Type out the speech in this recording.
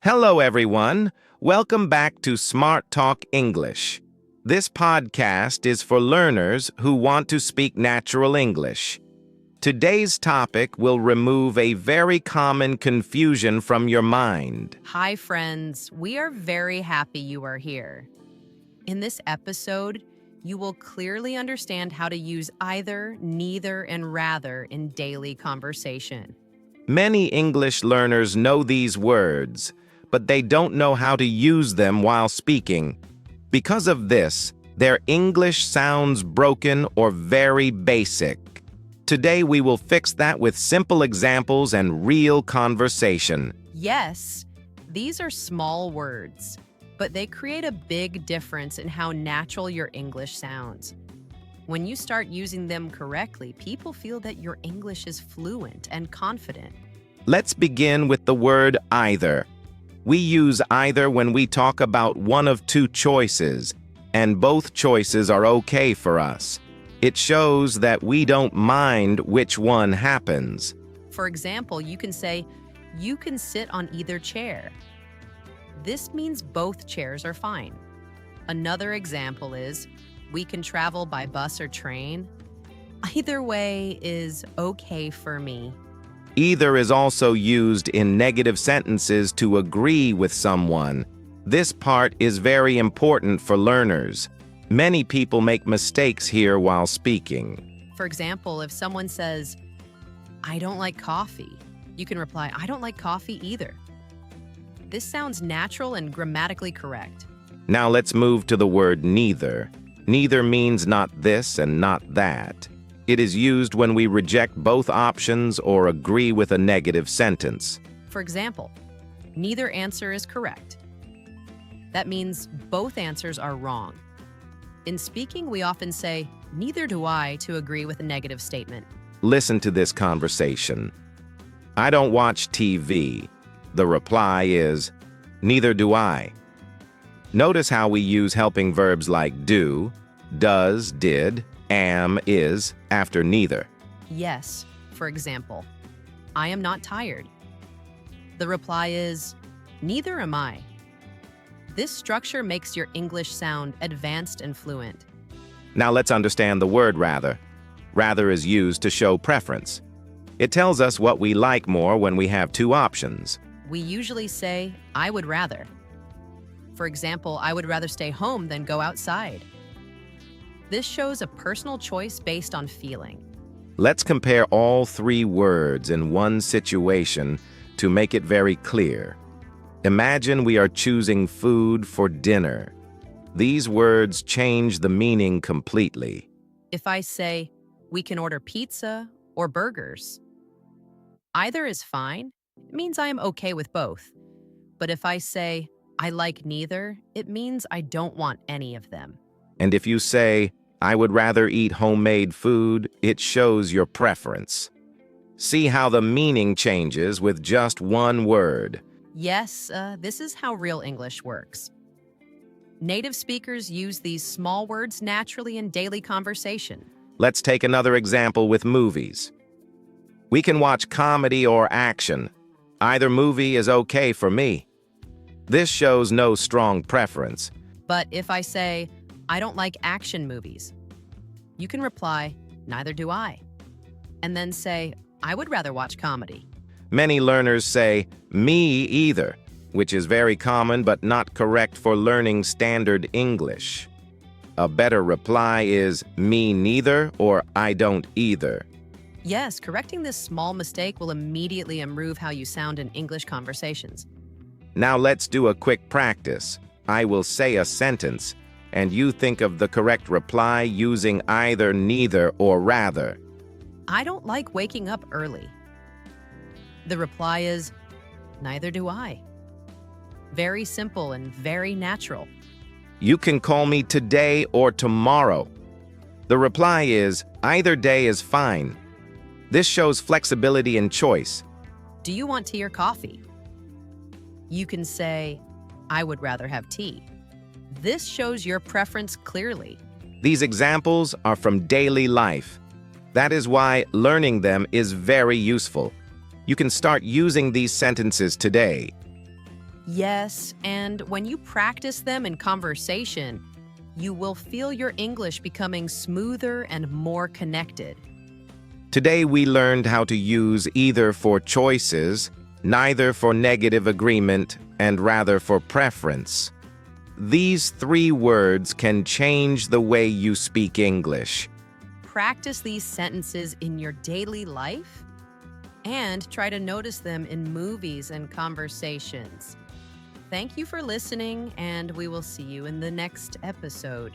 Hello, everyone. Welcome back to Smart Talk English. This podcast is for learners who want to speak natural English. Today's topic will remove a very common confusion from your mind. Hi, friends. We are very happy you are here. In this episode, you will clearly understand how to use either, neither, and rather in daily conversation. Many English learners know these words, but they don't know how to use them while speaking. Because of this, their English sounds broken or very basic. Today, we will fix that with simple examples and real conversation. Yes, these are small words, but they create a big difference in how natural your English sounds. When you start using them correctly, people feel that your English is fluent and confident. Let's begin with the word either. We use either when we talk about one of two choices, and both choices are okay for us. It shows that we don't mind which one happens. For example, you can say, "You can sit on either chair." This means both chairs are fine. Another example is, "We can travel by bus or train." Either way is okay for me. Either is also used in negative sentences to agree with someone. This part is very important for learners. Many people make mistakes here while speaking. For example, if someone says, "I don't like coffee," you can reply, "I don't like coffee either." This sounds natural and grammatically correct. Now let's move to the word neither. Neither means not this and not that. It is used when we reject both options or agree with a negative sentence. For example, neither answer is correct. That means both answers are wrong. In speaking, we often say, "Neither do I," to agree with a negative statement. Listen to this conversation. "I don't watch TV." The reply is, "Neither do I." Notice how we use helping verbs like do, does, did, am, is after neither. Yes, for example, "I am not tired." The reply is, "Neither am I." This structure makes your English sound advanced and fluent. Now let's understand the word rather. Rather is used to show preference. It tells us what we like more when we have two options. We usually say, "I would rather." For example, "I would rather stay home than go outside." This shows a personal choice based on feeling. Let's compare all three words in one situation to make it very clear. Imagine we are choosing food for dinner. These words change the meaning completely. If I say, "We can order pizza or burgers," either is fine. It means I am okay with both. But if I say, "I like neither," it means I don't want any of them. And if you say, "I would rather eat homemade food," it shows your preference. See how the meaning changes with just one word. Yes, this is how real English works. Native speakers use these small words naturally in daily conversation. Let's take another example with movies. We can watch comedy or action. Either movie is okay for me. This shows no strong preference. But if I say, "I don't like action movies," you can reply, "Neither do I," and then say, "I would rather watch comedy." Many learners say, "Me either," which is very common but not correct for learning standard English. A better reply is, "Me neither" or "I don't either." Yes, correcting this small mistake will immediately improve how you sound in English conversations. Now let's do a quick practice. I will say a sentence, and you think of the correct reply using either, neither, or rather. "I don't like waking up early." The reply is, "Neither do I." Very simple and very natural. You can call me today or tomorrow. The reply is, either day is fine. This shows flexibility and choice. "Do you want tea or coffee?" You can say, "I would rather have tea." This shows your preference clearly. These examples are from daily life. That is why learning them is very useful. You can start using these sentences today. Yes, and when you practice them in conversation, you will feel your English becoming smoother and more connected. Today we learned how to use either for choices, neither for negative agreement, and rather for preference. These three words can change the way you speak English. Practice these sentences in your daily life and try to notice them in movies and conversations. Thank you for listening, and we will see you in the next episode.